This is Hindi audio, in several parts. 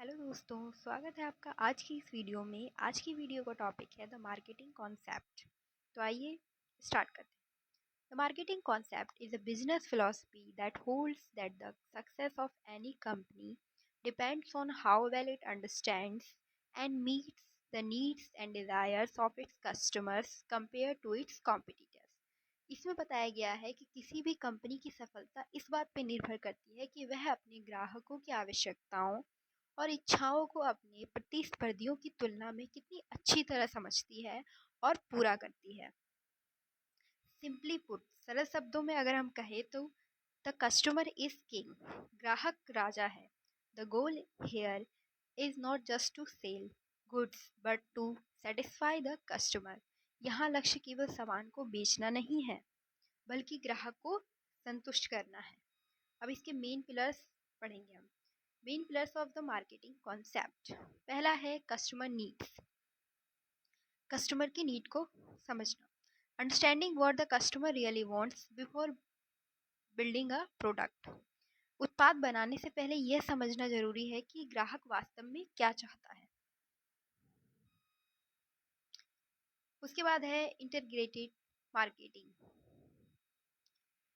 हेलो दोस्तों, स्वागत है आपका आज की इस वीडियो में। आज की वीडियो का टॉपिक है द मार्केटिंग कॉन्सेप्ट। तो आइए स्टार्ट करते हैं। The marketing concept is a business philosophy that holds that the success of any company depends on how well it understands and meets the needs and desires of its customers compare to its competitors. इसमें बताया गया है कि किसी भी कंपनी की सफलता इस बात पर निर्भर करती है कि वह अपने ग्राहकों की आवश्यकताओं और इच्छाओं को अपने प्रतिस्पर्धियों की तुलना में कितनी अच्छी तरह समझती है और पूरा करती है। सिंपली पुट, सरल शब्दों में अगर हम कहें तो द कस्टमर इज किंग, ग्राहक राजा है। The goal here is not just to sell goods but to satisfy the customer. यहाँ लक्ष्य केवल सामान को बेचना नहीं है बल्कि ग्राहक को संतुष्ट करना है। अब इसके मेन पिलर्स पढ़ेंगे हम। Main pillars of the marketing concept. पहला है कस्टमर नीड्स, कस्टमर की नीड को समझना। Understanding what the customer really wants before building a product. उत्पाद बनाने से पहले यह समझना जरूरी है कि ग्राहक वास्तव में क्या चाहता है। उसके बाद है integrated marketing.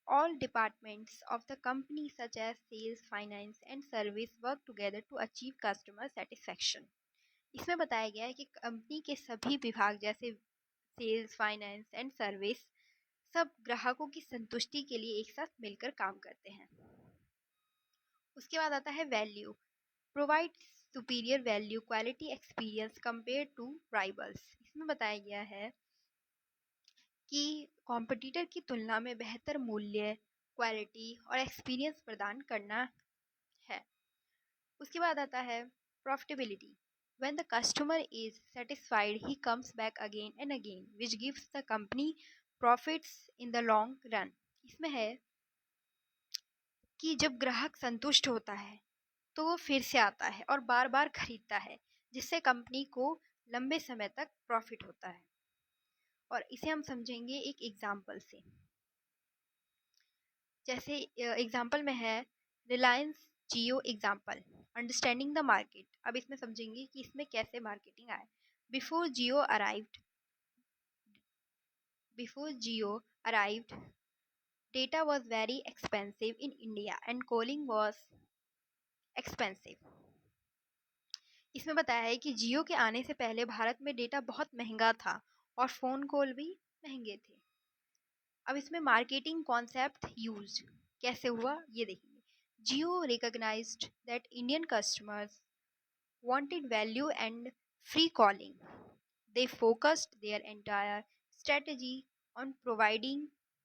All departments of the company such as sales, finance and service work together to achieve customer satisfaction. इसमें बताया गया है कि कंपनी के सभी विभाग जैसे सेल्स, फाइनेंस एंड सर्विस सब ग्राहकों की संतुष्टि के लिए एक साथ मिलकर काम करते हैं। उसके बाद आता है value. Provide superior value quality experience compare to rivals. इसमें बताया गया है कि कॉम्पिटिटर की तुलना में बेहतर मूल्य, क्वालिटी और एक्सपीरियंस प्रदान करना है। उसके बाद आता है profitability. When the customer is satisfied, he comes back again and again, which gives the company profits in the long run. इसमें है कि जब ग्राहक संतुष्ट होता है तो वो फिर से आता है और बार बार खरीदता है, जिससे कंपनी को लंबे समय तक प्रॉफिट होता है। और इसे हम समझेंगे एक एग्जाम्पल से। जैसे एग्जाम्पल में है रिलायंस जियो एग्जाम्पल। Understanding the market. अब इसमें समझेंगे कि इसमें कैसे मार्केटिंग आए। Before Jio arrived data was very expensive in India and calling was expensive. इसमें बताया है कि जियो के आने से पहले भारत में डेटा बहुत महंगा था और फ़ोन कॉल भी महंगे थे। अब इसमें मार्केटिंग कॉन्सेप्ट यूज कैसे हुआ ये देखिए। Jio recognised that Indian customers wanted value and free calling. They focused their entire strategy on providing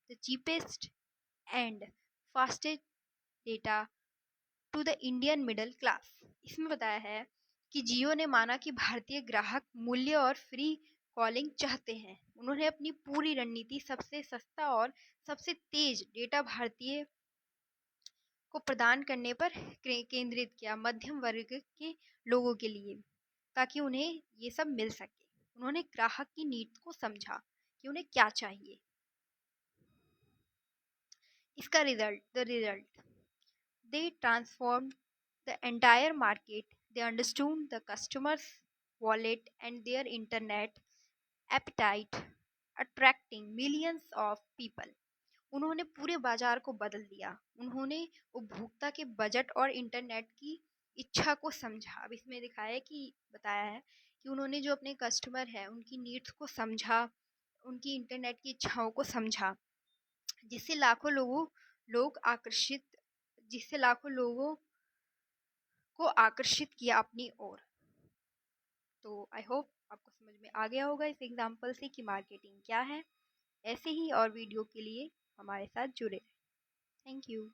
the cheapest and fastest data to the Indian middle class. इसमें बताया है कि जियो ने माना कि भारतीय ग्राहक मूल्य और फ्री कॉलिंग चाहते हैं। उन्होंने अपनी पूरी रणनीति सबसे सस्ता और सबसे तेज डेटा भारतीय को प्रदान करने पर केंद्रित किया, मध्यम वर्ग के लोगों के लिए, ताकि उन्हें ये सब मिल सके। उन्होंने ग्राहक की नीड्स को समझा कि उन्हें क्या चाहिए। इसका result they transformed the entire market. They understood the customers wallet and their internet appetite, attracting millions of people. उन्होंने पूरे बाजार को बदल दिया। उन्होंने उपभोक्ता के बजट और इंटरनेट की इच्छा को समझा। अब इसमें दिखाया है कि बताया है कि उन्होंने जो अपने कस्टमर है उनकी नीड्स को समझा, उनकी इंटरनेट की इच्छाओं को समझा, जिससे लाखों लोगों को आकर्षित किया अपनी ओर। तो आई होप आपको समझ में आ गया होगा इस एग्जाम्पल से कि मार्केटिंग क्या है। ऐसे ही और वीडियो के लिए हमारे साथ जुड़े रहें। Thank you.